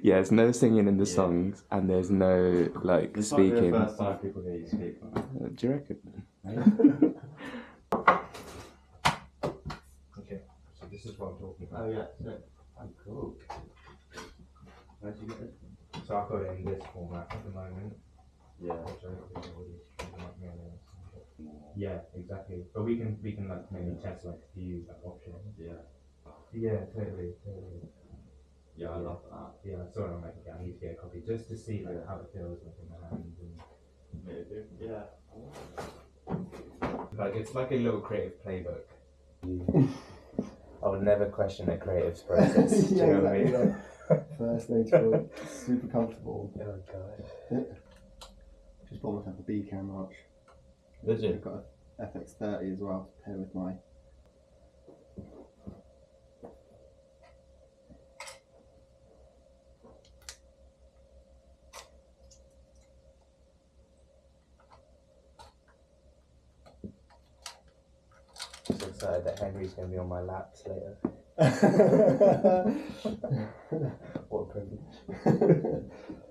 Yeah, there's no singing in the songs, and there's no like This speaking. might be the first time people hear you speak. Do you reckon? Okay, so this is what I'm talking about. Oh yeah, oh cool. Where'd you get it from? So I've got it in this format at the moment. Yeah. Yeah, exactly. But we can like maybe test like to use that option. Yeah. Yeah, totally. Yeah, I love that. Yeah, I saw it on like I need to get a copy just to see like how it feels like in my hands and Maybe. Yeah. like it's like a little creative playbook. I would never question a creative's process. Yeah, exactly. Like, first stage feel super comfortable. Oh god. Just bought myself a B camera watch. Did you? I've got a FX30 as well to pair with my. Just excited that Henry's gonna be on my laps later. What a privilege.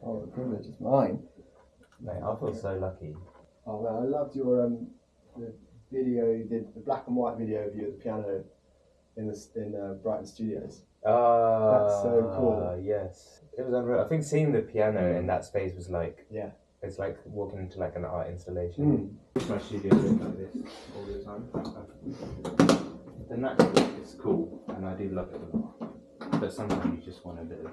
Oh, the privilege is mine. Mate, I feel so lucky. Oh man, I loved your the video you did, the black and white video of you at the piano in Brighton Studios. That's so cool. Yes. It was unreal. I think seeing the piano in that space was like, Yeah. it's like walking into like an art installation. My studio looks like this all the time. The natural look is cool and I do love it a lot. But sometimes you just want a bit of